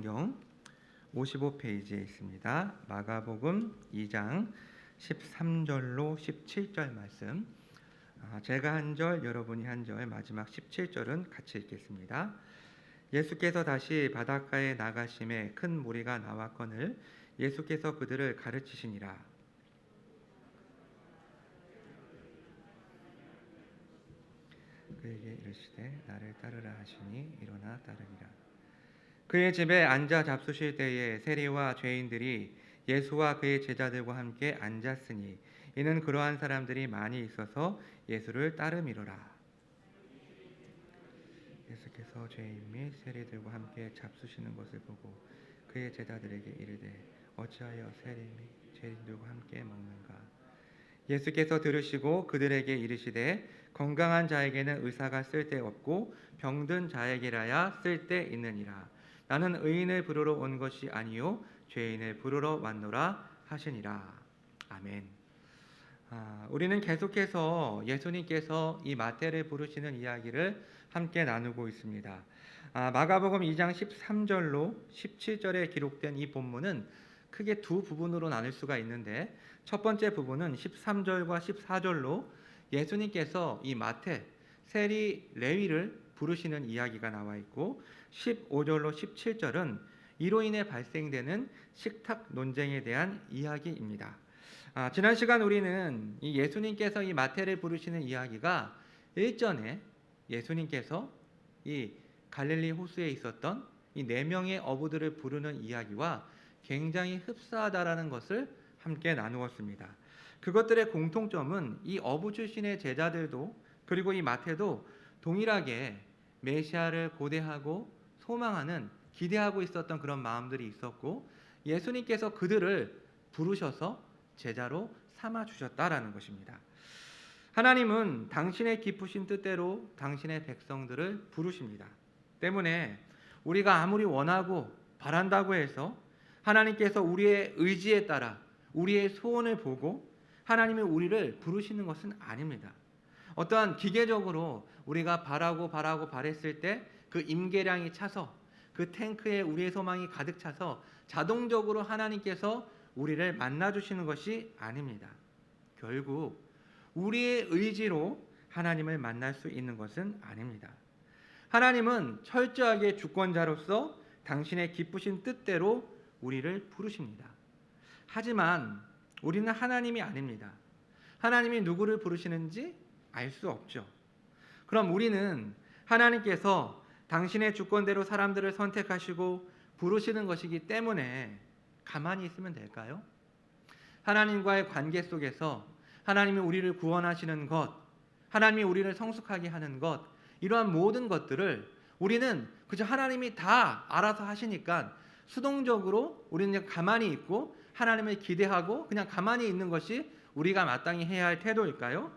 성경 55페이지에 있습니다. 마가복음 2장 13절로 17절 말씀. 제가 한 절, 여러분이 한 절, 마지막 17절은 같이 읽겠습니다. 예수께서 다시 바닷가에 나가심에 큰 무리가 나왔거늘 예수께서 그들을 가르치시니라. 그에게 이르시되 나를 따르라 하시니 일어나 따르니라. 그의 집에 앉아 잡수실 때에 세리와 죄인들이 예수와 그의 제자들과 함께 앉았으니 이는 그러한 사람들이 많이 있어서 예수를 따름이로라. 예수께서 죄인 및 세리들과 함께 잡수시는 것을 보고 그의 제자들에게 이르되 어찌하여 세리 및 죄인들과 함께 먹는가? 예수께서 들으시고 그들에게 이르시되 건강한 자에게는 의사가 쓸데없고 병든 자에게라야 쓸데있느니라. 나는 의인을 부르러 온 것이 아니요 죄인을 부르러 왔노라 하시니라. 아멘. 우리는 계속해서 예수님께서 이 마태를 부르시는 이야기를 함께 나누고 있습니다. 마가복음 2장 13절로 17절에 기록된 이 본문은 크게 두 부분으로 나눌 수가 있는데, 첫 번째 부분은 13절과 14절로 예수님께서 이 마태, 세리, 레위를 부르시는 이야기가 나와 있고, 15절로 17절은 이로 인해 발생되는 식탁 논쟁에 대한 이야기입니다. 지난 시간 우리는 이 예수님께서 이 마태를 부르시는 이야기가 일전에 예수님께서 이 갈릴리 호수에 있었던 이 4명의 어부들을 부르는 이야기와 굉장히 흡사하다라는 것을 함께 나누었습니다. 그것들의 공통점은 이 어부 출신의 제자들도, 그리고 이 마태도 동일하게 메시아를 고대하고 소망하는, 기대하고 있었던 그런 마음들이 있었고, 예수님께서 그들을 부르셔서 제자로 삼아 주셨다라는 것입니다. 하나님은 당신의 기쁘신 뜻대로 당신의 백성들을 부르십니다. 때문에 우리가 아무리 원하고 바란다고 해서 하나님께서 우리의 의지에 따라 우리의 소원을 보고 하나님이 우리를 부르시는 것은 아닙니다. 어떠한 기계적으로 우리가 바랬을 때 그 임계량이 차서, 그 탱크에 우리의 소망이 가득 차서 자동적으로 하나님께서 우리를 만나주시는 것이 아닙니다. 결국 우리의 의지로 하나님을 만날 수 있는 것은 아닙니다. 하나님은 철저하게 주권자로서 당신의 기쁘신 뜻대로 우리를 부르십니다. 하지만 우리는 하나님이 아닙니다. 하나님이 누구를 부르시는지 알 수 없죠. 그럼 우리는 하나님께서 당신의 주권대로 사람들을 선택하시고 부르시는 것이기 때문에 가만히 있으면 될까요? 하나님과의 관계 속에서 하나님이 우리를 구원하시는 것, 하나님이 우리를 성숙하게 하는 것, 이러한 모든 것들을 우리는 그저 하나님이 다 알아서 하시니까 수동적으로 우리는 가만히 있고 하나님을 기대하고 그냥 가만히 있는 것이 우리가 마땅히 해야 할 태도일까요?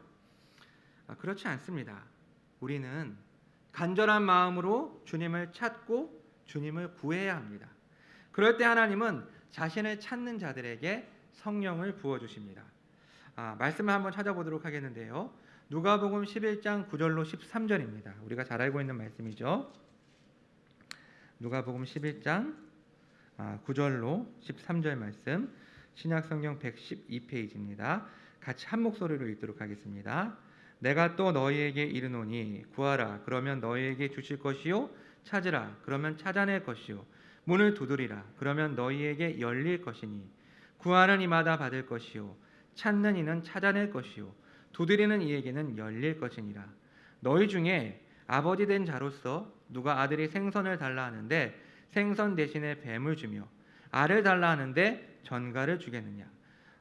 그렇지 않습니다. 우리는 간절한 마음으로 주님을 찾고 주님을 구해야 합니다. 그럴 때 하나님은 자신을 찾는 자들에게 성령을 부어주십니다. 말씀을 한번 찾아보도록 하겠는데요. 누가복음 11장 9절로 13절입니다. 우리가 잘 알고 있는 말씀이죠. 누가복음 11장 9절로 13절 말씀, 신약성경 112페이지입니다. 같이 한 목소리로 읽도록 하겠습니다. 내가 또 너희에게 이르노니 구하라 그러면 너희에게 주실 것이요 찾으라 그러면 찾아낼 것이요 문을 두드리라 그러면 너희에게 열릴 것이니 구하는 이마다 받을 것이요 찾는 이는 찾아낼 것이요 두드리는 이에게는 열릴 것이니라. 너희 중에 아버지 된 자로서 누가 아들이 생선을 달라 하는데 생선 대신에 뱀을 주며 알을 달라 하는데 전갈을 주겠느냐?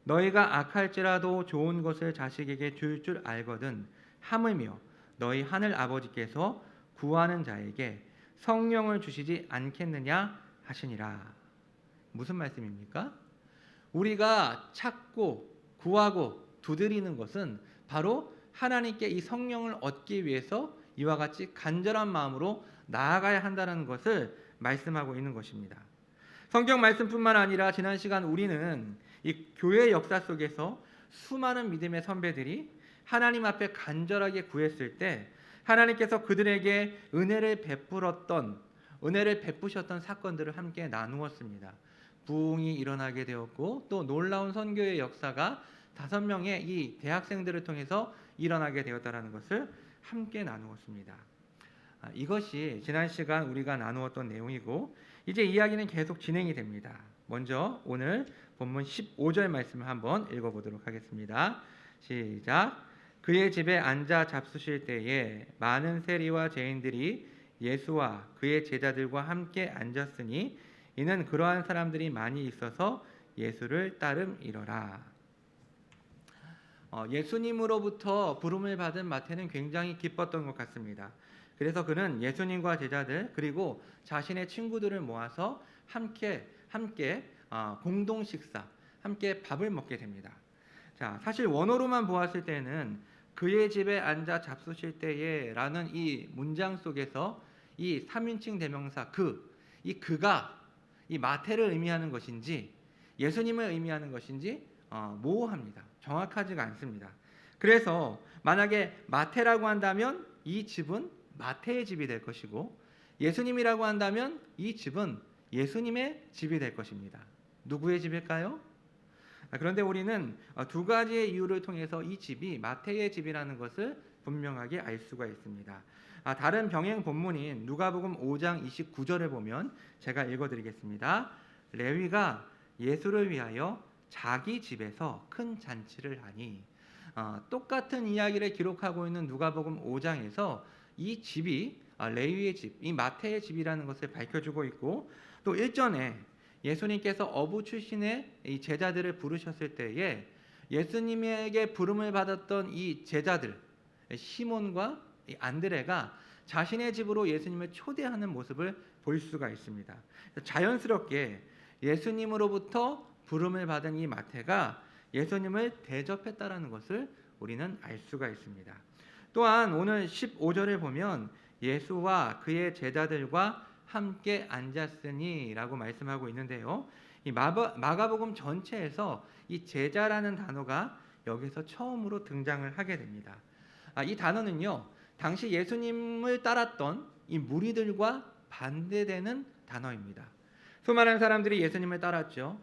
너희가 악할지라도 좋은 것을 자식에게 줄 줄 알거든 하물며 너희 하늘 아버지께서 구하는 자에게 성령을 주시지 않겠느냐 하시니라. 무슨 말씀입니까? 우리가 찾고 구하고 두드리는 것은 바로 하나님께 이 성령을 얻기 위해서 이와 같이 간절한 마음으로 나아가야 한다는 것을 말씀하고 있는 것입니다. 성경 말씀뿐만 아니라 지난 시간 우리는 이 교회 역사 속에서 수많은 믿음의 선배들이 하나님 앞에 간절하게 구했을 때 하나님께서 그들에게 은혜를 베풀었던 은혜를 베푸셨던 사건들을 함께 나누었습니다. 부흥이 일어나게 되었고 또 놀라운 선교의 역사가 5명의 이 대학생들을 통해서 일어나게 되었다는 것을 함께 나누었습니다. 이것이 지난 시간 우리가 나누었던 내용이고 이제 이야기는 계속 진행이 됩니다. 먼저 오늘 본문 15절 말씀을 한번 읽어보도록 하겠습니다. 시작. 그의 집에 앉아 잡수실 때에 많은 세리와 죄인들이 예수와 그의 제자들과 함께 앉았으니 이는 그러한 사람들이 많이 있어서 예수를 따름이러라. 예수님으로부터 부름을 받은 마태는 굉장히 기뻤던 것 같습니다. 그래서 그는 예수님과 제자들 그리고 자신의 친구들을 모아서 함께 공동 식사, 함께 밥을 먹게 됩니다. 자, 사실 원어로만 보았을 때는 그의 집에 앉아 잡수실 때에라는 이 문장 속에서 이 3인칭 대명사 그가 이 마태를 의미하는 것인지 예수님을 의미하는 것인지 모호합니다. 정확하지가 않습니다. 그래서 만약에 마태라고 한다면 이 집은 마태의 집이 될 것이고 예수님이라고 한다면 이 집은 예수님의 집이 될 것입니다. 누구의 집일까요? 그런데 우리는 두 가지의 이유를 통해서 이 집이 마태의 집이라는 것을 분명하게 알 수가 있습니다. 다른 병행 본문인 누가복음 5장 29절을 보면 제가 읽어드리겠습니다. 레위가 예수를 위하여 자기 집에서 큰 잔치를 하니 똑같은 이야기를 기록하고 있는 누가복음 5장에서 이 집이 레위의 집, 이 마태의 집이라는 것을 밝혀주고 있고 또 일전에 예수님께서 어부 출신의 이 제자들을 부르셨을 때에 예수님에게 부름을 받았던 이 제자들 시몬과 이 안드레가 자신의 집으로 예수님을 초대하는 모습을 볼 수가 있습니다. 자연스럽게 예수님으로부터 부름을 받은 이 마태가 예수님을 대접했다라는 것을 우리는 알 수가 있습니다. 또한 오늘 15절을 보면 예수와 그의 제자들과 함께 앉았으니 라고 말씀하고 있는데요. 이 마가복음 전체에서 이 제자라는 단어가 여기서 처음으로 등장을 하게 됩니다. 이 단어는요, 당시 예수님을 따랐던 이 무리들과 반대되는 단어입니다. 수많은 사람들이 예수님을 따랐죠.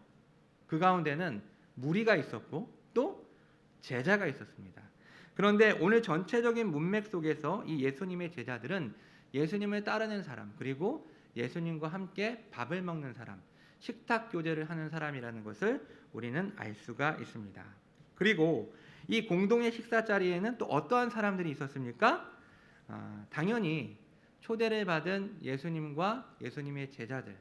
그 가운데는 무리가 있었고 또 제자가 있었습니다. 그런데 오늘 전체적인 문맥 속에서 이 예수님의 제자들은 예수님을 따르는 사람, 그리고 예수님과 함께 밥을 먹는 사람, 식탁 교제를 하는 사람이라는 것을 우리는 알 수가 있습니다. 그리고 이 공동의 식사 자리에는 또 어떠한 사람들이 있었습니까? 당연히 초대를 받은 예수님과 예수님의 제자들,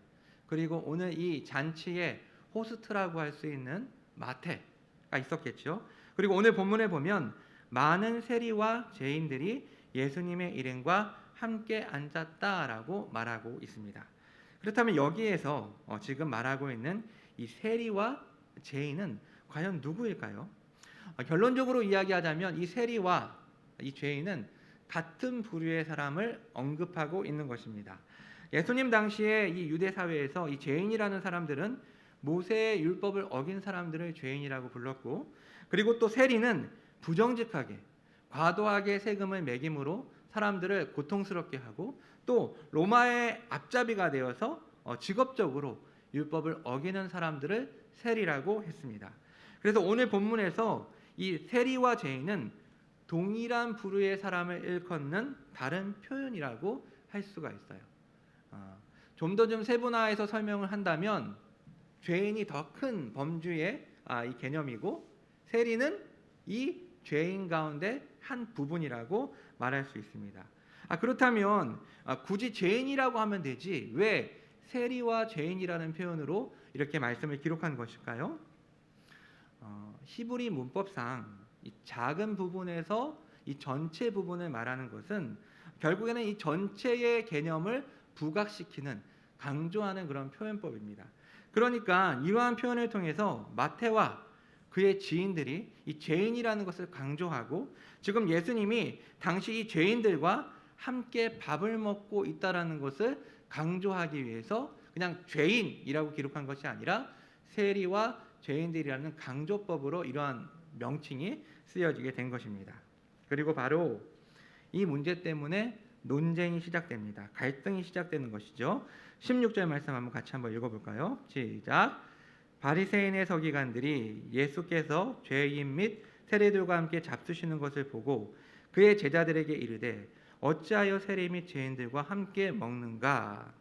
그리고 오늘 이 잔치의 호스트라고 할 수 있는 마태가 있었겠죠. 그리고 오늘 본문에 보면 많은 세리와 죄인들이 예수님의 일행과 함께 앉았다라고 말하고 있습니다. 그렇다면 여기에서 지금 말하고 있는 이 세리와 죄인은 과연 누구일까요? 결론적으로 이야기하자면 이 세리와 이 죄인은 같은 부류의 사람을 언급하고 있는 것입니다. 예수님 당시에 이 유대 사회에서 이 죄인이라는 사람들은 모세의 율법을 어긴 사람들을 죄인이라고 불렀고, 그리고 또 세리는 부정직하게 과도하게 세금을 매김으로 사람들을 고통스럽게 하고 또 로마의 앞잡이가 되어서 직업적으로 율법을 어기는 사람들을 세리라고 했습니다. 그래서 오늘 본문에서 이 세리와 죄인은 동일한 부류의 사람을 일컫는 다른 표현이라고 할 수가 있어요. 좀 더 세분화해서 설명을 한다면 죄인이 더 큰 범주의 이 개념이고 세리는 이 죄인 가운데 한 부분이라고 말할 수 있습니다. 그렇다면 굳이 죄인이라고 하면 되지 왜 세리와 죄인이라는 표현으로 이렇게 말씀을 기록한 것일까요? 히브리 문법상 이 작은 부분에서 이 전체 부분을 말하는 것은 결국에는 이 전체의 개념을 부각시키는, 강조하는 그런 표현법입니다. 그러니까 이러한 표현을 통해서 마태와 그의 지인들이 이 죄인이라는 것을 강조하고 지금 예수님이 당시 이 죄인들과 함께 밥을 먹고 있다라는 것을 강조하기 위해서 그냥 죄인이라고 기록한 것이 아니라 세리와 죄인들이라는 강조법으로 이러한 명칭이 쓰여지게 된 것입니다. 그리고 바로 이 문제 때문에 논쟁이 시작됩니다. 갈등이 시작되는 것이죠. 16절 말씀 한번 읽어볼까요? 시작. 바리새인의 서기관들이 예수께서 죄인 및 세리들과 함께 잡수시는 것을 보고 그의 제자들에게 이르되 어찌하여 세리 및 죄인들과 함께 먹는가?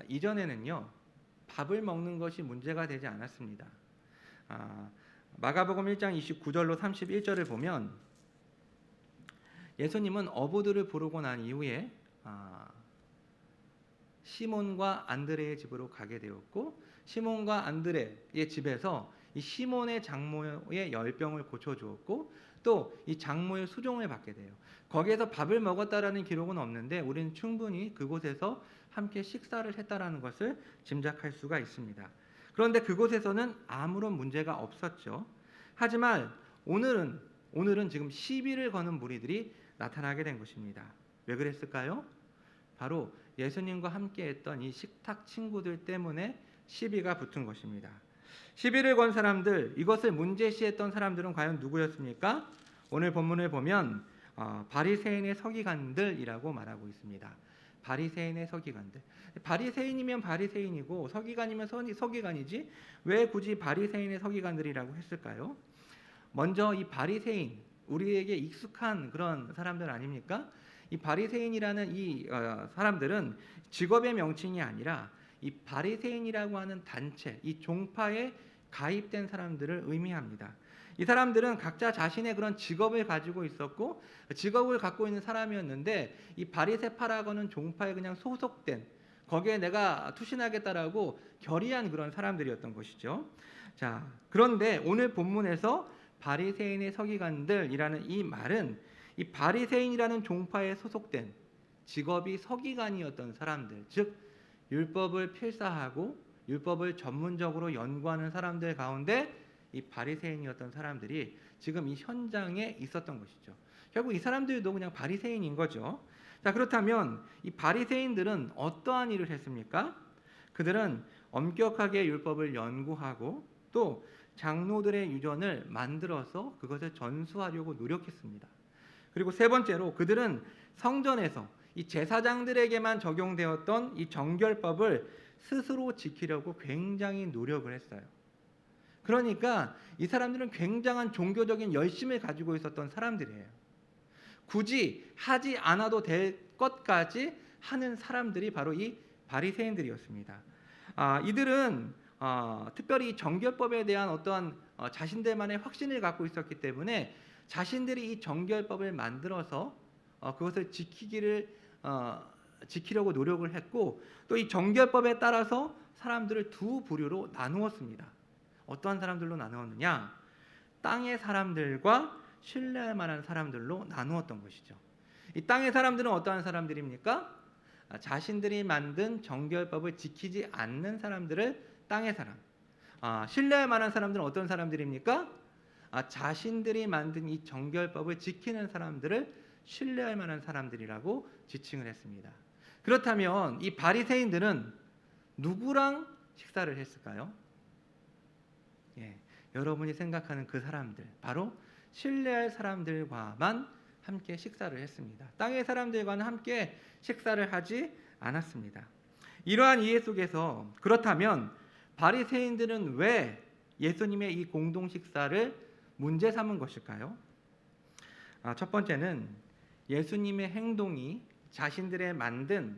이전에는요, 밥을 먹는 것이 문제가 되지 않았습니다. 마가복음 1장 29절로 31절을 보면 예수님은 어부들을 부르고 난 이후에 시몬과 안드레의 집으로 가게 되었고, 시몬과 안드레의 집에서 이 시몬의 장모의 열병을 고쳐주었고, 또 이 장모의 수종을 받게 돼요. 거기에서 밥을 먹었다라는 기록은 없는데 우리는 충분히 그곳에서 함께 식사를 했다라는 것을 짐작할 수가 있습니다. 그런데 그곳에서는 아무런 문제가 없었죠. 하지만 오늘은 지금 시비를 거는 무리들이 나타나게 된 것입니다. 왜 그랬을까요? 바로 예수님과 함께했던 이 식탁 친구들 때문에 시비가 붙은 것입니다. 시비를 건 사람들, 이것을 문제시했던 사람들은 과연 누구였습니까? 오늘 본문을 보면 바리새인의 서기관들이라고 말하고 있습니다. 바리새인의 서기관들. 바리새인이면 바리새인이고 서기관이면 서기관이지 왜 굳이 바리새인의 서기관들이라고 했을까요? 먼저 이 바리새인, 우리에게 익숙한 그런 사람들 아닙니까? 이 바리새인이라는 이 사람들은 직업의 명칭이 아니라 이 바리새인이라고 하는 단체, 이 종파에 가입된 사람들을 의미합니다. 이 사람들은 각자 자신의 그런 직업을 가지고 있었고 직업을 갖고 있는 사람이었는데 이 바리새파라고 하는 종파에 그냥 소속된, 거기에 내가 투신하겠다라고 결의한 그런 사람들이었던 것이죠. 자, 그런데 오늘 본문에서 바리새인의 서기관들이라는 이 말은 이 바리새인이라는 종파에 소속된 직업이 서기관이었던 사람들, 즉 율법을 필사하고 율법을 전문적으로 연구하는 사람들 가운데 이 바리새인이었던 사람들이 지금 이 현장에 있었던 것이죠. 결국 이 사람들도 그냥 바리새인인 거죠. 자, 그렇다면 이 바리새인들은 어떠한 일을 했습니까? 그들은 엄격하게 율법을 연구하고 또 장로들의 유전을 만들어서 그것을 전수하려고 노력했습니다. 그리고 세 번째로 그들은 성전에서 이 제사장들에게만 적용되었던 이 정결법을 스스로 지키려고 굉장히 노력을 했어요. 그러니까 이 사람들은 굉장한 종교적인 열심을 가지고 있었던 사람들이에요. 굳이 하지 않아도 될 것까지 하는 사람들이 바로 이 바리새인들이었습니다. 이들은 특별히 정결법에 대한 어떠한 자신들만의 확신을 갖고 있었기 때문에 자신들이 이 정결법을 만들어서 그것을 지키려고 노력을 했고, 또 이 정결법에 따라서 사람들을 두 부류로 나누었습니다. 어떠한 사람들로 나누었느냐? 땅의 사람들과 신뢰할 만한 사람들로 나누었던 것이죠. 이 땅의 사람들은 어떠한 사람들입니까? 자신들이 만든 정결법을 지키지 않는 사람들을 땅의 사람. 신뢰할 만한 사람들은 어떤 사람들입니까? 자신들이 만든 이 정결법을 지키는 사람들을 신뢰할 만한 사람들이라고 지칭을 했습니다. 그렇다면 이 바리새인들은 누구랑 식사를 했을까요? 여러분이 생각하는 그 사람들, 바로 신뢰할 사람들과만 함께 식사를 했습니다. 땅의 사람들과는 함께 식사를 하지 않았습니다. 이러한 이해 속에서 그렇다면 바리새인들은 왜 예수님의 이 공동 식사를 문제 삼은 것일까요? 첫 번째는 예수님의 행동이 자신들이 만든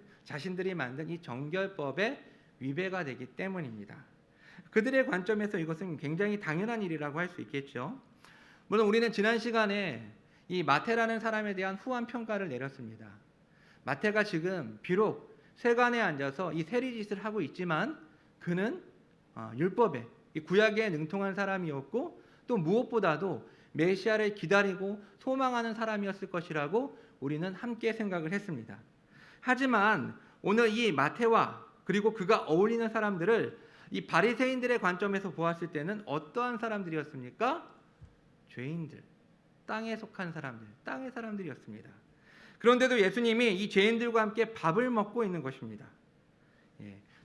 이 정결법에 위배가 되기 때문입니다. 그들의 관점에서 이것은 굉장히 당연한 일이라고 할 수 있겠죠. 물론 우리는 지난 시간에 이 마태라는 사람에 대한 후한 평가를 내렸습니다. 마태가 지금 비록 세관에 앉아서 이 세리짓을 하고 있지만 그는 율법에, 이 구약에 능통한 사람이었고 또 무엇보다도 메시아를 기다리고 소망하는 사람이었을 것이라고 우리는 함께 생각을 했습니다. 하지만 오늘 이 마태와 그리고 그가 어울리는 사람들을 이 바리새인들의 관점에서 보았을 때는 어떠한 사람들이었습니까? 죄인들, 땅에 속한 사람들, 땅의 사람들이었습니다. 그런데도 예수님이 이 죄인들과 함께 밥을 먹고 있는 것입니다.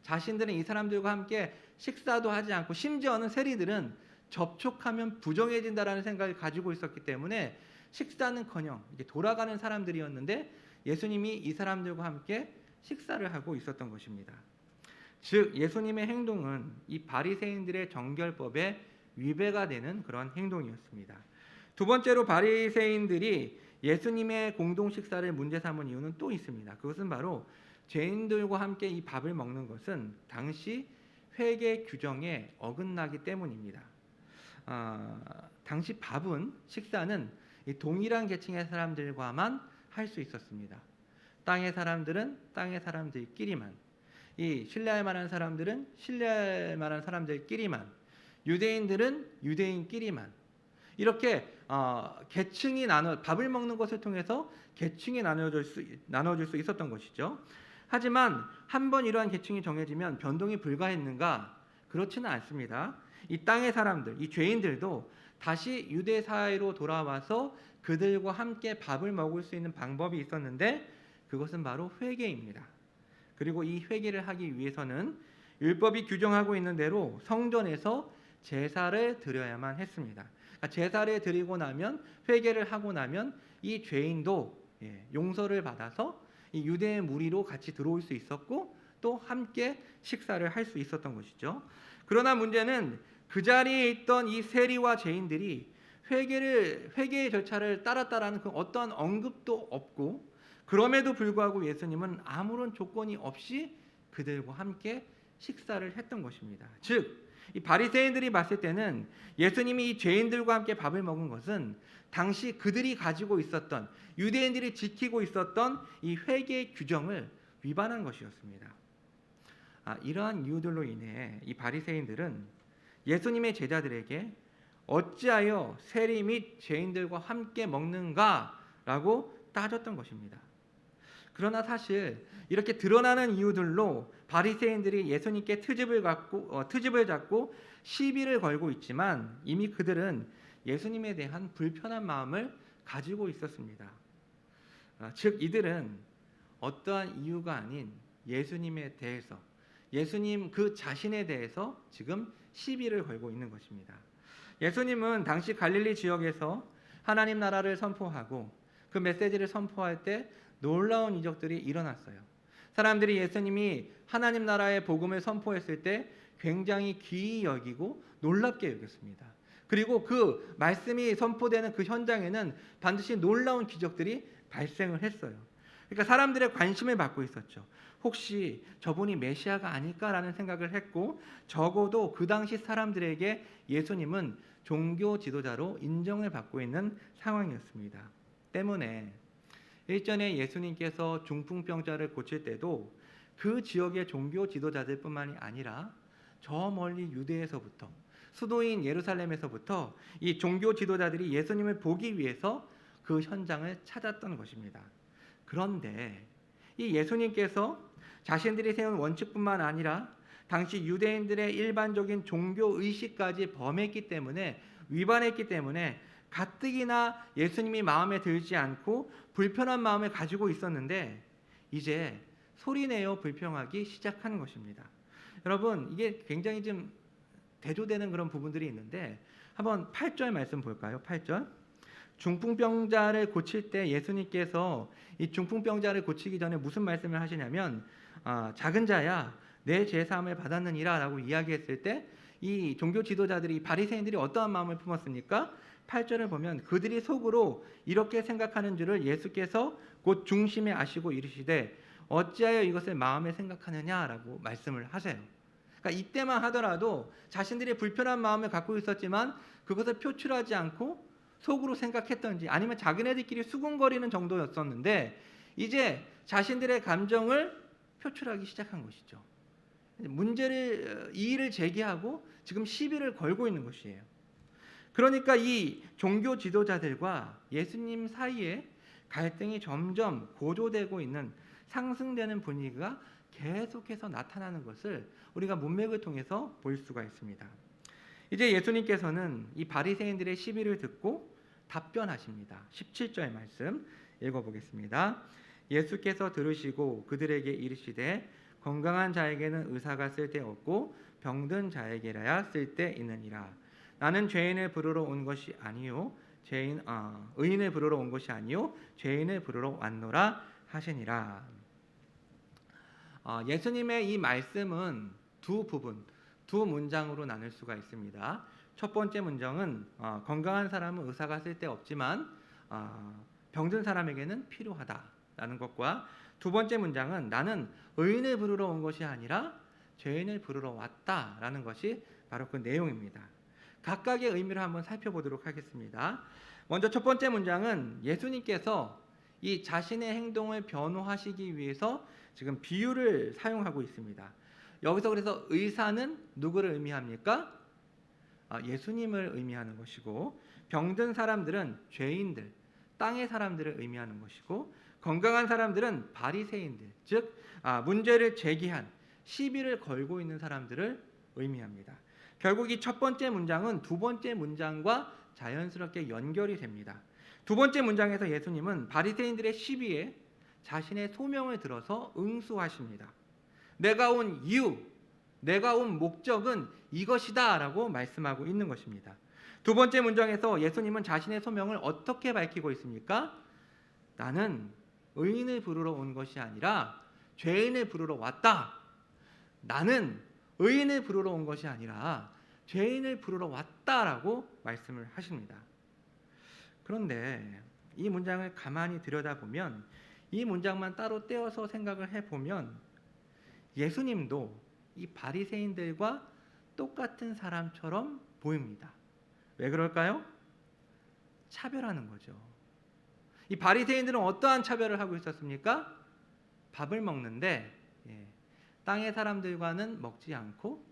자신들은 이 사람들과 함께 식사도 하지 않고 심지어는 세리들은 접촉하면 부정해진다라는 생각을 가지고 있었기 때문에 식사는커녕 이게 돌아가는 사람들이었는데 예수님이 이 사람들과 함께 식사를 하고 있었던 것입니다. 즉 예수님의 행동은 이 바리새인들의 정결법에 위배가 되는 그런 행동이었습니다. 두 번째로 바리새인들이 예수님의 공동 식사를 문제 삼은 이유는 또 있습니다. 그것은 바로 죄인들과 함께 이 밥을 먹는 것은 당시 회계 규정에 어긋나기 때문입니다. 당시 식사는 이 동일한 계층의 사람들과만 할 수 있었습니다. 땅의 사람들은 땅의 사람들끼리만, 이 신뢰할 만한 사람들은 신뢰할 만한 사람들끼리만, 유대인들은 유대인끼리만, 이렇게 계층이 밥을 먹는 것을 통해서 계층이 나눠줄 수 있었던 것이죠. 하지만 한번 이러한 계층이 정해지면 변동이 불가했는가? 그렇지는 않습니다. 이 땅의 사람들, 이 죄인들도 다시 유대 사회로 돌아와서 그들과 함께 밥을 먹을 수 있는 방법이 있었는데 그것은 바로 회개입니다. 그리고 이 회개를 하기 위해서는 율법이 규정하고 있는 대로 성전에서 제사를 드려야만 했습니다. 그러니까 제사를 드리고 나면, 회개를 하고 나면 이 죄인도 용서를 받아서 이 유대의 무리로 같이 들어올 수 있었고 또 함께 식사를 할 수 있었던 것이죠. 그러나 문제는 그 자리에 있던 이 세리와 죄인들이 회개의 절차를 따랐다라는 그 어떤 언급도 없고, 그럼에도 불구하고 예수님은 아무런 조건이 없이 그들과 함께 식사를 했던 것입니다. 즉 이 바리새인들이 봤을 때는 예수님이 이 죄인들과 함께 밥을 먹은 것은 당시 그들이 가지고 있었던, 유대인들이 지키고 있었던 이 회개의 규정을 위반한 것이었습니다. 이러한 이유들로 인해 이 바리새인들은 예수님의 제자들에게 어찌하여 세리 및 죄인들과 함께 먹는가라고 따졌던 것입니다. 그러나 사실 이렇게 드러나는 이유들로 바리새인들이 예수님께 트집을 잡고 시비를 걸고 있지만 이미 그들은 예수님에 대한 불편한 마음을 가지고 있었습니다. 즉 이들은 어떠한 이유가 아닌 예수님에 대해서, 예수님 그 자신에 대해서 지금 시비를 걸고 있는 것입니다. 예수님은 당시 갈릴리 지역에서 하나님 나라를 선포하고 그 메시지를 선포할 때 놀라운 이적들이 일어났어요. 사람들이 예수님이 하나님 나라의 복음을 선포했을 때 굉장히 귀히 여기고 놀랍게 여겼습니다. 그리고 그 말씀이 선포되는 그 현장에는 반드시 놀라운 기적들이 발생을 했어요. 그러니까 사람들의 관심을 받고 있었죠. 혹시 저분이 메시아가 아닐까라는 생각을 했고, 적어도 그 당시 사람들에게 예수님은 종교 지도자로 인정을 받고 있는 상황이었습니다. 때문에 일전에 예수님께서 중풍병자를 고칠 때도 그 지역의 종교 지도자들뿐만이 아니라 저 멀리 유대에서부터, 수도인 예루살렘에서부터 이 종교 지도자들이 예수님을 보기 위해서 그 현장을 찾았던 것입니다. 그런데 이 예수님께서 자신들이 세운 원칙뿐만 아니라 당시 유대인들의 일반적인 종교 의식까지 위반했기 때문에 가뜩이나 예수님이 마음에 들지 않고 불편한 마음을 가지고 있었는데 이제 소리내어 불평하기 시작하는 것입니다. 여러분, 이게 굉장히 좀 대조되는 그런 부분들이 있는데 한번 8절 말씀 볼까요? 8절. 중풍병자를 고칠 때 예수님께서 이 중풍병자를 고치기 전에 무슨 말씀을 하시냐면 작은 자야 내 죄사함을 받았느니라 라고 이야기했을 때 이 종교 지도자들이, 바리새인들이 어떠한 마음을 품었습니까? 8절을 보면 그들이 속으로 이렇게 생각하는 줄을 예수께서 곧 중심에 아시고 이르시되 어찌하여 이것을 마음에 생각하느냐라고 말씀을 하세요. 그러니까 이때만 하더라도 자신들이 불편한 마음을 갖고 있었지만 그것을 표출하지 않고 속으로 생각했던지 아니면 자기네들끼리 수군거리는 정도였었는데 이제 자신들의 감정을 표출하기 시작한 것이죠. 이의를 제기하고 지금 시비를 걸고 있는 것이에요. 그러니까 이 종교 지도자들과 예수님 사이에 갈등이 점점 고조되고 있는, 상승되는 분위기가 계속해서 나타나는 것을 우리가 문맥을 통해서 볼 수가 있습니다. 이제 예수님께서는 이 바리새인들의 시비를 듣고 답변하십니다. 17절 말씀 읽어보겠습니다. 예수께서 들으시고 그들에게 이르시되 건강한 자에게는 의사가 쓸데없고 병든 자에게라야 쓸데있느니라. 나는 죄인을 부르러 온 것이 아니요 의인을 부르러 온 것이 아니요 죄인을 부르러 왔노라 하시니라. 예수님의 이 말씀은 두 부분, 두 문장으로 나눌 수가 있습니다. 첫 번째 문장은 건강한 사람은 의사가 쓸데없지만 병든 사람에게는 필요하다라는 것과, 두 번째 문장은 나는 의인을 부르러 온 것이 아니라 죄인을 부르러 왔다라는 것이 바로 그 내용입니다. 각각의 의미를 한번 살펴보도록 하겠습니다. 먼저 첫 번째 문장은 예수님께서 이 자신의 행동을 변호하시기 위해서 지금 비유를 사용하고 있습니다. 여기서 그래서 의사는 누구를 의미합니까? 예수님을 의미하는 것이고, 병든 사람들은 죄인들, 땅의 사람들을 의미하는 것이고, 건강한 사람들은 바리새인들, 즉 문제를 제기한 시비를 걸고 있는 사람들을 의미합니다. 결국 이 첫 번째 문장은 두 번째 문장과 자연스럽게 연결이 됩니다. 두 번째 문장에서 예수님은 바리새인들의 시비에 자신의 소명을 들어서 응수하십니다. 내가 온 이유, 내가 온 목적은 이것이다 라고 말씀하고 있는 것입니다. 두 번째 문장에서 예수님은 자신의 소명을 어떻게 밝히고 있습니까? 나는 의인을 부르러 온 것이 아니라 죄인을 부르러 왔다. 나는 의인을 부르러 온 것이 아니라 죄인을 부르러 왔다라고 말씀을 하십니다. 그런데 이 문장을 가만히 들여다보면, 이 문장만 따로 떼어서 생각을 해보면 예수님도 이 바리새인들과 똑같은 사람처럼 보입니다. 왜 그럴까요? 차별하는 거죠. 이 바리새인들은 어떠한 차별을 하고 있었습니까? 밥을 먹는데 땅의 사람들과는 먹지 않고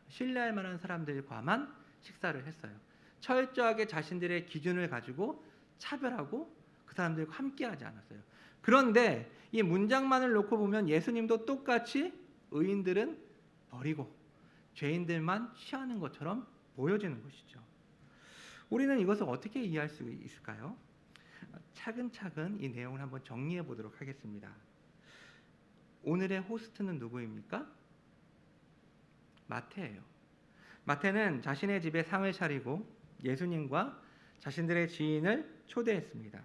신뢰할 만한 사람들과만 식사를 했어요. 철저하게 자신들의 기준을 가지고 차별하고 그 사람들과 함께하지 않았어요. 그런데 이 문장만을 놓고 보면 예수님도 똑같이 의인들은 버리고 죄인들만 취하는 것처럼 보여지는 것이죠. 우리는 이것을 어떻게 이해할 수 있을까요? 차근차근 이 내용을 한번 정리해 보도록 하겠습니다. 오늘의 호스트는 누구입니까? 마태예요. 마태는 자신의 집에 상을 차리고 예수님과 자신들의 지인을 초대했습니다.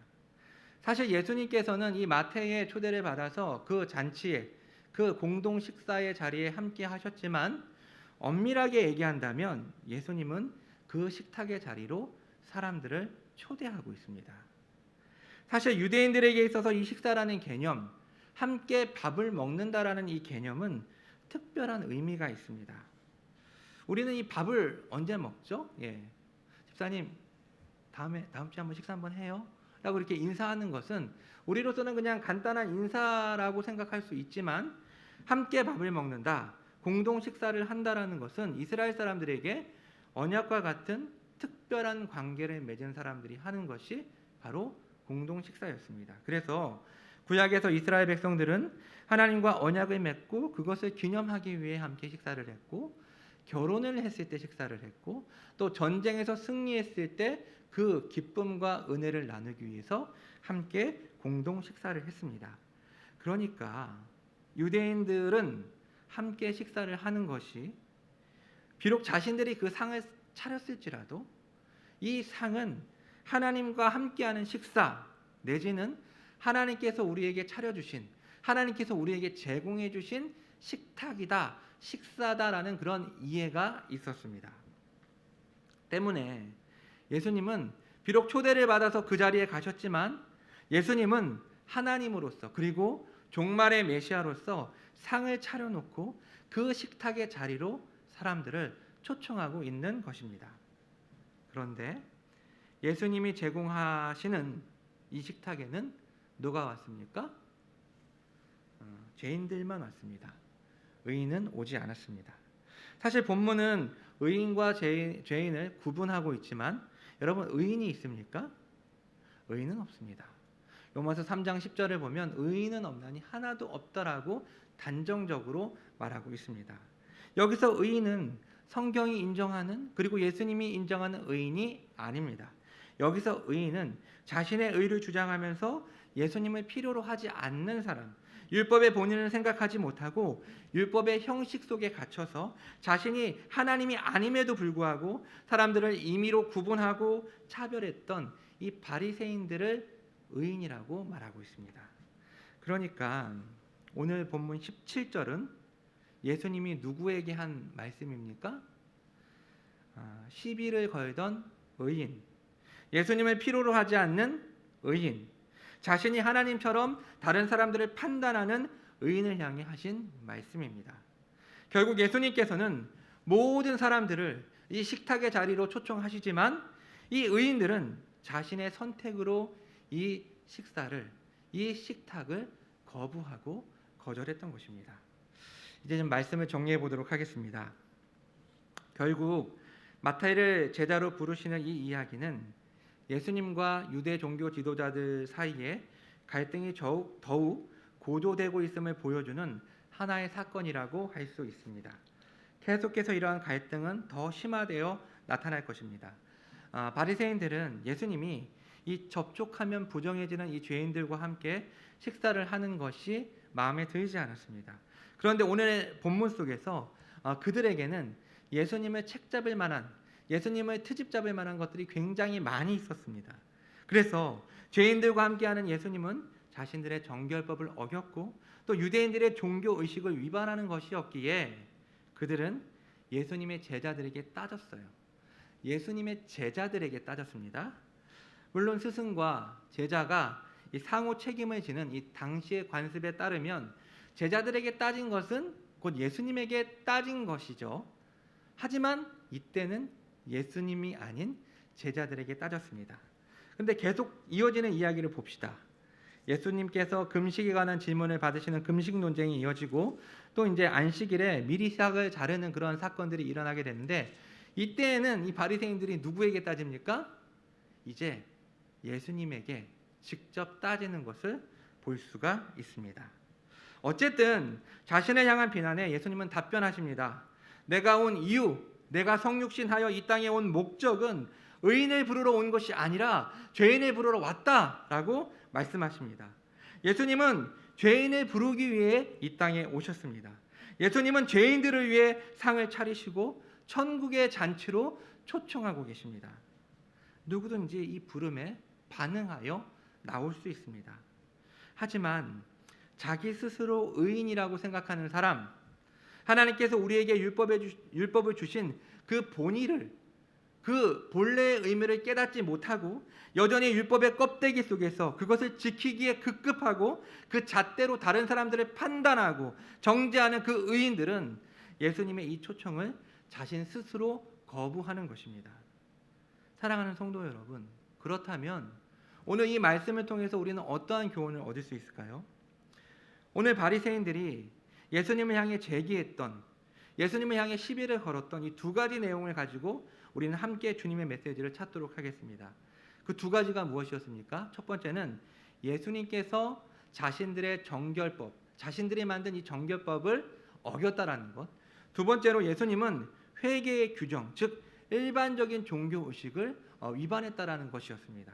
사실 예수님께서는 이 마태의 초대를 받아서 그 잔치에, 그 공동 식사의 자리에 함께 하셨지만, 엄밀하게 얘기한다면 예수님은 그 식탁의 자리로 사람들을 초대하고 있습니다. 사실 유대인들에게 있어서 이 식사라는 개념, 함께 밥을 먹는다라는 이 개념은 특별한 의미가 있습니다. 우리는 이 밥을 언제 먹죠? 집사님 다음 주에 한번 식사 한번 해요 라고 이렇게 인사하는 것은 우리로서는 그냥 간단한 인사라고 생각할 수 있지만, 함께 밥을 먹는다, 공동 식사를 한다라는 것은 이스라엘 사람들에게 언약과 같은 특별한 관계를 맺은 사람들이 하는 것이 바로 공동 식사였습니다. 그래서 구약에서 이스라엘 백성들은 하나님과 언약을 맺고 그것을 기념하기 위해 함께 식사를 했고, 결혼을 했을 때 식사를 했고, 또 전쟁에서 승리했을 때 그 기쁨과 은혜를 나누기 위해서 함께 공동 식사를 했습니다. 그러니까 유대인들은 함께 식사를 하는 것이, 비록 자신들이 그 상을 차렸을지라도 이 상은 하나님과 함께하는 식사, 내지는 하나님께서 우리에게 차려주신, 하나님께서 우리에게 제공해 주신 식탁이다, 식사다라는 그런 이해가 있었습니다. 때문에 예수님은 비록 초대를 받아서 그 자리에 가셨지만, 예수님은 하나님으로서 그리고 종말의 메시아로서 상을 차려놓고 그 식탁의 자리로 사람들을 초청하고 있는 것입니다. 그런데 예수님이 제공하시는 이 식탁에는 누가 왔습니까? 죄인들만 왔습니다. 의인은 오지 않았습니다. 사실 본문은 의인과 죄인을 구분하고 있지만, 여러분 의인이 있습니까? 의인은 없습니다. 로마서 3장 10절을 보면 의인은 없나니 하나도 없다라고 단정적으로 말하고 있습니다. 여기서 의인은 성경이 인정하는, 그리고 예수님이 인정하는 의인이 아닙니다. 여기서 의인은 자신의 의를 주장하면서 예수님을 필요로 하지 않는 사람, 율법의 본인을 생각하지 못하고 율법의 형식 속에 갇혀서 자신이 하나님이 아님에도 불구하고 사람들을 임의로 구분하고 차별했던 이 바리새인들을 의인이라고 말하고 있습니다. 그러니까 오늘 본문 17절은 예수님이 누구에게 한 말씀입니까? 시비를 걸던 의인, 예수님을 필요로 하지 않는 의인, 자신이 하나님처럼 다른 사람들을 판단하는 의인을 향해 하신 말씀입니다. 결국 예수님께서는 모든 사람들을 이 식탁의 자리로 초청하시지만 이 의인들은 자신의 선택으로 이 식탁을 거부하고 거절했던 것입니다. 이제 좀 말씀을 정리해 보도록 하겠습니다. 결국 마태를 제자로 부르시는 이 이야기는 예수님과 유대 종교 지도자들 사이에 갈등이 더욱 고조되고 있음을 보여주는 하나의 사건이라고 할 수 있습니다. 계속해서 이러한 갈등은 더 심화되어 나타날 것입니다. 바리새인들은 예수님이 이 접촉하면 부정해지는 이 죄인들과 함께 식사를 하는 것이 마음에 들지 않았습니다. 그런데 오늘의 본문 속에서 그들에게는 예수님을 책잡을 만한, 예수님을 트집잡을 만한 것들이 굉장히 많이 있었습니다. 그래서 죄인들과 함께하는 예수님은 자신들의 정결법을 어겼고 또 유대인들의 종교 의식을 위반하는 것이었기에 그들은 예수님의 제자들에게 따졌어요. 예수님의 제자들에게 따졌습니다. 물론 스승과 제자가 이 상호 책임을 지는 이 당시의 관습에 따르면 제자들에게 따진 것은 곧 예수님에게 따진 것이죠. 하지만 이때는 예수님이 아닌 제자들에게 따졌습니다. 근데 계속 이어지는 이야기를 봅시다. 예수님께서 금식에 관한 질문을 받으시는 금식 논쟁이 이어지고 또 이제 안식일에 미리 싹을 자르는 그런 사건들이 일어나게 되는데 이때에는 이 바리새인들이 누구에게 따집니까? 이제 예수님에게 직접 따지는 것을 볼 수가 있습니다. 어쨌든 자신을 향한 비난에 예수님은 답변하십니다. 내가 온 이유, 내가 성육신하여 이 땅에 온 목적은 의인을 부르러 온 것이 아니라 죄인을 부르러 왔다라고 말씀하십니다. 예수님은 죄인을 부르기 위해 이 땅에 오셨습니다. 예수님은 죄인들을 위해 상을 차리시고 천국의 잔치로 초청하고 계십니다. 누구든지 이 부름에 반응하여 나올 수 있습니다. 하지만 자기 스스로 의인이라고 생각하는 사람, 하나님께서 우리에게 율법을 주신 그 본의를, 그 본래의 의미를 깨닫지 못하고 여전히 율법의 껍데기 속에서 그것을 지키기에 급급하고 그 잣대로 다른 사람들을 판단하고 정죄하는 그 의인들은 예수님의 이 초청을 자신 스스로 거부하는 것입니다. 사랑하는 성도 여러분, 그렇다면 오늘 이 말씀을 통해서 우리는 어떠한 교훈을 얻을 수 있을까요? 오늘 바리새인들이 예수님을 향해 제기했던, 예수님을 향해 시비를 걸었던 이 두 가지 내용을 가지고 우리는 함께 주님의 메시지를 찾도록 하겠습니다. 그 두 가지가 무엇이었습니까? 첫 번째는 예수님께서 자신들의 정결법, 자신들이 만든 이 정결법을 어겼다라는 것. 두 번째로 예수님은 회개의 규정, 즉 일반적인 종교 의식을 위반했다라는 것이었습니다.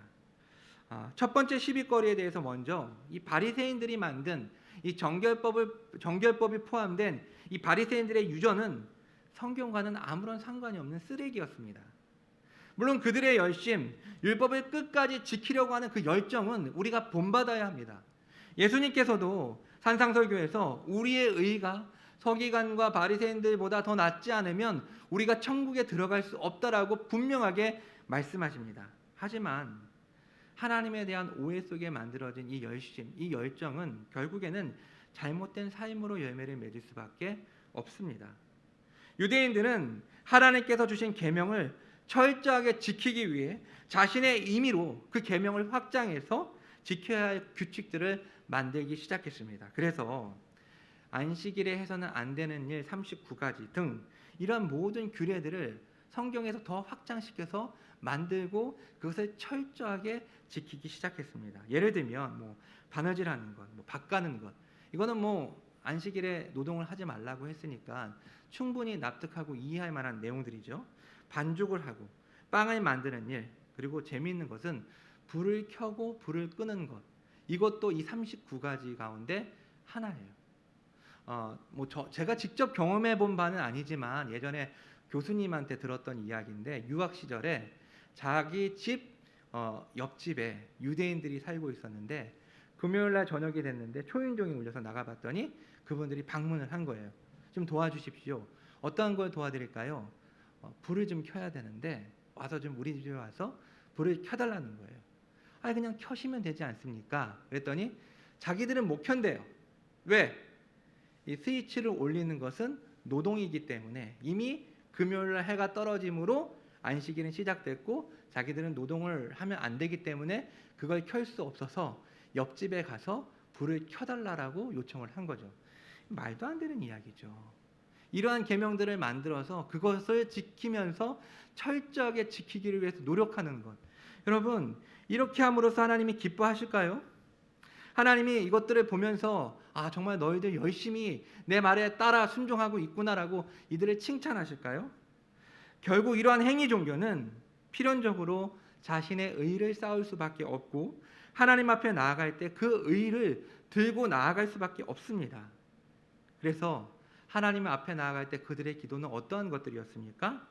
첫 번째 시비거리에 대해서 먼저 이 바리새인들이 만든 이 정결법이 포함된 이 바리새인들의 유전은 성경과는 아무런 상관이 없는 쓰레기였습니다. 물론 그들의 열심, 율법을 끝까지 지키려고 하는 그 열정은 우리가 본받아야 합니다. 예수님께서도 산상설교에서 우리의 의가 서기관과 바리새인들보다 더 낫지 않으면 우리가 천국에 들어갈 수 없다라고 분명하게 말씀하십니다. 하지만 하나님에 대한 오해 속에 만들어진 이 열심, 이 열정은 결국에는 잘못된 삶으로 열매를 맺을 수밖에 없습니다. 유대인들은 하나님께서 주신 계명을 철저하게 지키기 위해 자신의 임의로 그 계명을 확장해서 지켜야 할 규칙들을 만들기 시작했습니다. 그래서 안식일에 해서는 안 되는 일 39가지 등 이런 모든 규례들을 성경에서 더 확장시켜서 만들고 그것을 철저하게 지키기 시작했습니다. 예를 들면 바느질하는 것, 밭 가는 것, 이거는 안식일에 노동을 하지 말라고 했으니까 충분히 납득하고 이해할 만한 내용들이죠. 반죽을 하고 빵을 만드는 일, 그리고 재미있는 것은 불을 켜고 불을 끄는 것, 이것도 이 39가지 가운데 하나예요. 제가 직접 경험해 본 바는 아니지만 예전에 교수님한테 들었던 이야기인데 유학 시절에 자기 집 옆집에 유대인들이 살고 있었는데 금요일 날 저녁이 됐는데 초인종이 울려서 나가봤더니 그분들이 방문을 한 거예요. 좀 도와주십시오. 어떠한 걸 도와드릴까요? 불을 좀 켜야 되는데 와서 좀 우리 집에 와서 불을 켜달라는 거예요. 아니 그냥 켜시면 되지 않습니까? 그랬더니 자기들은 못 켠대요. 왜? 이 스위치를 올리는 것은 노동이기 때문에 이미 금요일 날 해가 떨어짐으로 안식일은 시작됐고 자기들은 노동을 하면 안 되기 때문에 그걸 켤 수 없어서 옆집에 가서 불을 켜달라고 요청을 한 거죠. 말도 안 되는 이야기죠. 이러한 계명들을 만들어서 그것을 지키면서 철저하게 지키기를 위해서 노력하는 것. 여러분, 이렇게 함으로써 하나님이 기뻐하실까요? 하나님이 이것들을 보면서 아 정말 너희들 열심히 내 말에 따라 순종하고 있구나라고 이들을 칭찬하실까요? 결국 이러한 행위 종교는 필연적으로 자신의 의를 쌓을 수밖에 없고 하나님 앞에 나아갈 때 그 의를 들고 나아갈 수밖에 없습니다. 그래서 하나님 앞에 나아갈 때 그들의 기도는 어떠한 것들이었습니까?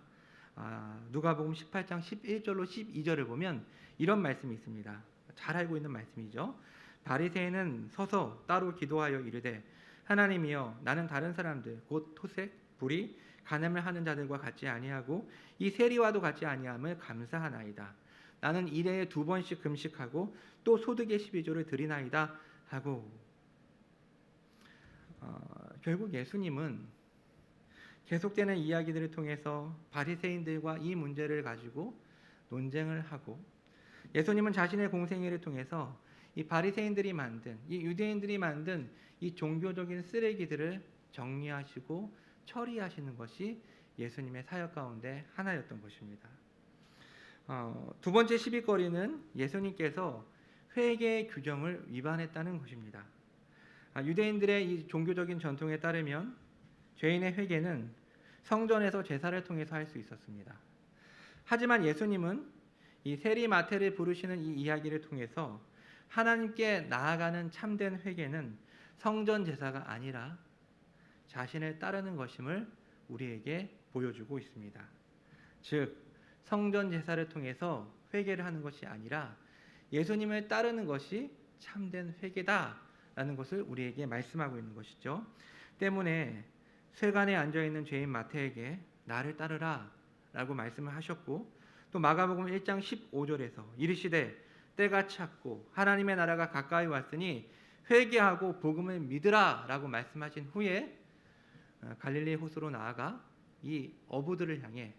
누가복음 18장 11절로 12절을 보면 이런 말씀이 있습니다. 잘 알고 있는 말씀이죠. 바리새인은 서서 따로 기도하여 이르되 하나님이여 나는 다른 사람들 곧 토색, 불의, 간음을 하는 자들과 같지 아니하고 이 세리와도 같지 아니함을 감사하나이다. 나는 일해에 2번씩 금식하고 또 소득의 12조를 드리나이다 하고 결국 예수님은 계속되는 이야기들을 통해서 바리새인들과 이 문제를 가지고 논쟁을 하고 예수님은 자신의 공생애를 통해서 이 바리새인들이 만든 이 유대인들이 만든 이 종교적인 쓰레기들을 정리하시고 처리하시는 것이 예수님의 사역 가운데 하나였던 것입니다. 두 번째 시비거리는 예수님께서 회개의 규정을 위반했다는 것입니다. 유대인들의 이 종교적인 전통에 따르면 죄인의 회개는 성전에서 제사를 통해서 할 수 있었습니다. 하지만 예수님은 이 세리 마태를 부르시는 이 이야기를 통해서 하나님께 나아가는 참된 회개는 성전 제사가 아니라 자신을 따르는 것임을 우리에게 보여주고 있습니다. 즉 성전 제사를 통해서 회개를 하는 것이 아니라 예수님을 따르는 것이 참된 회개다라는 것을 우리에게 말씀하고 있는 것이죠. 때문에 쇠관에 앉아있는 죄인 마태에게 나를 따르라 라고 말씀을 하셨고 또 마가복음 1장 15절에서 이르시되 때가 찼고 하나님의 나라가 가까이 왔으니 회개하고 복음을 믿으라 라고 말씀하신 후에 갈릴리 호수로 나아가 이 어부들을 향해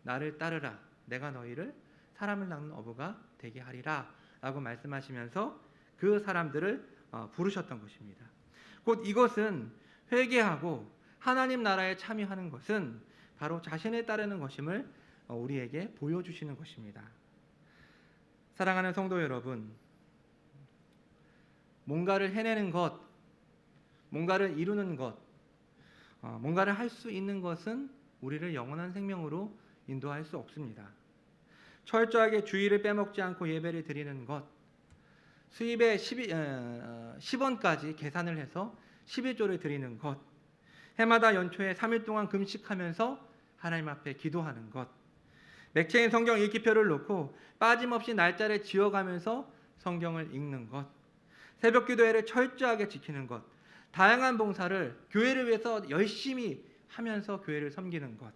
나를 따르라 내가 너희를 사람을 낚는 어부가 되게 하리라 라고 말씀하시면서 그 사람들을 부르셨던 것입니다. 곧 이것은 회개하고 하나님 나라에 참여하는 것은 바로 자신을 따르는 것임을 우리에게 보여주시는 것입니다. 사랑하는 성도 여러분, 뭔가를 해내는 것, 뭔가를 이루는 것, 뭔가를 할 수 있는 것은 우리를 영원한 생명으로 인도할 수 없습니다. 철저하게 주의를 빼먹지 않고 예배를 드리는 것, 수입의 10원까지 계산을 해서 11조를 드리는 것, 해마다 연초에 3일 동안 금식하면서 하나님 앞에 기도하는 것, 맥체인 성경 읽기표를 놓고 빠짐없이 날짜를 지어가면서 성경을 읽는 것, 새벽 기도회를 철저하게 지키는 것, 다양한 봉사를 교회를 위해서 열심히 하면서 교회를 섬기는 것,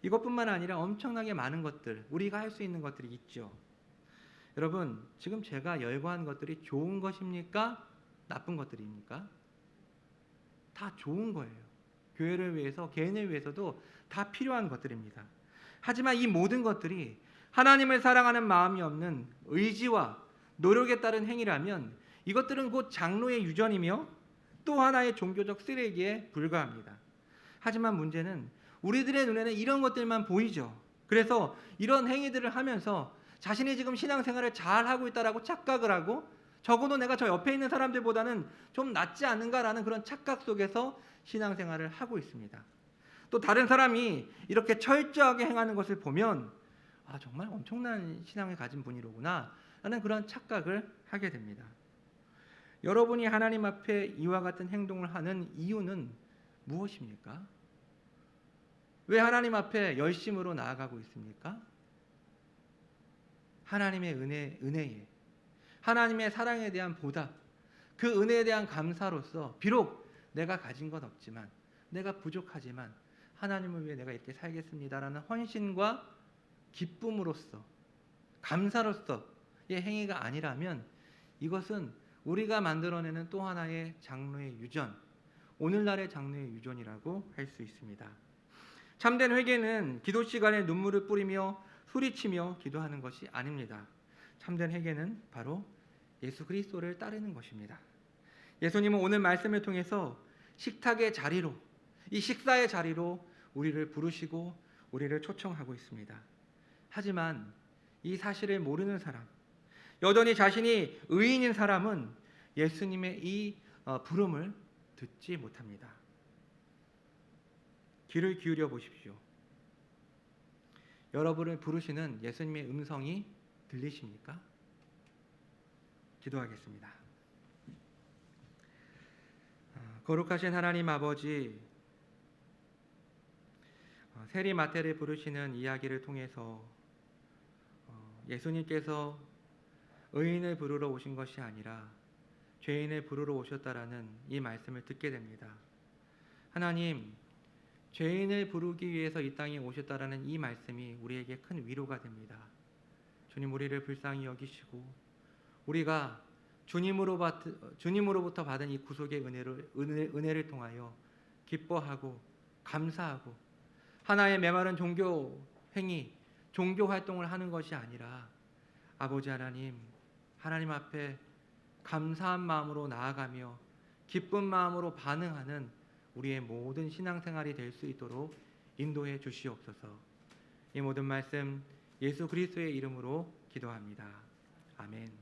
이것뿐만 아니라 엄청나게 많은 것들, 우리가 할 수 있는 것들이 있죠. 여러분, 지금 제가 열거한 것들이 좋은 것입니까? 나쁜 것들입니까? 다 좋은 거예요. 교회를 위해서, 개인을 위해서도 다 필요한 것들입니다. 하지만 이 모든 것들이 하나님을 사랑하는 마음이 없는 의지와 노력에 따른 행위라면 이것들은 곧 장로의 유전이며 또 하나의 종교적 쓰레기에 불과합니다. 하지만 문제는 우리들의 눈에는 이런 것들만 보이죠. 그래서 이런 행위들을 하면서 자신이 지금 신앙생활을 잘하고 있다라고 착각을 하고 적어도 내가 저 옆에 있는 사람들보다는 좀 낫지 않은가라는 그런 착각 속에서 신앙생활을 하고 있습니다. 또 다른 사람이 이렇게 철저하게 행하는 것을 보면 정말 엄청난 신앙을 가진 분이로구나 라는 그런 착각을 하게 됩니다. 여러분이 하나님 앞에 이와 같은 행동을 하는 이유는 무엇입니까? 왜 하나님 앞에 열심으로 나아가고 있습니까? 하나님의 은혜에, 하나님의 사랑에 대한 보답, 그 은혜에 대한 감사로서 비록 내가 가진 건 없지만, 내가 부족하지만 하나님을 위해 내가 이렇게 살겠습니다라는 헌신과 기쁨으로써, 감사로서의 행위가 아니라면 이것은 우리가 만들어내는 또 하나의 장로의 유전, 오늘날의 장로의 유전이라고 할 수 있습니다. 참된 회개는 기도 시간에 눈물을 뿌리며 소리치며 기도하는 것이 아닙니다. 참된 회개는 바로 예수 그리스도를 따르는 것입니다. 예수님은 오늘 말씀을 통해서 식탁의 자리로, 이 식사의 자리로 우리를 부르시고 우리를 초청하고 있습니다. 하지만 이 사실을 모르는 사람, 여전히 자신이 의인인 사람은 예수님의 이 부름을 듣지 못합니다. 귀를 기울여 보십시오. 여러분을 부르시는 예수님의 음성이 들리십니까? 기도하겠습니다. 거룩하신 하나님 아버지, 세리 마태를 부르시는 이야기를 통해서 예수님께서 의인을 부르러 오신 것이 아니라 죄인을 부르러 오셨다라는 이 말씀을 듣게 됩니다. 하나님, 죄인을 부르기 위해서 이 땅에 오셨다라는 이 말씀이 우리에게 큰 위로가 됩니다. 주님, 우리를 불쌍히 여기시고 우리가 주님으로부터 받은 이 구속의 은혜를 통하여 기뻐하고 감사하고 하나의 메마른 종교 행위, 종교 활동을 하는 것이 아니라 아버지 하나님 앞에 감사한 마음으로 나아가며 기쁜 마음으로 반응하는 우리의 모든 신앙생활이 될 수 있도록 인도해 주시옵소서. 이 모든 말씀 예수 그리스도의 이름으로 기도합니다. 아멘.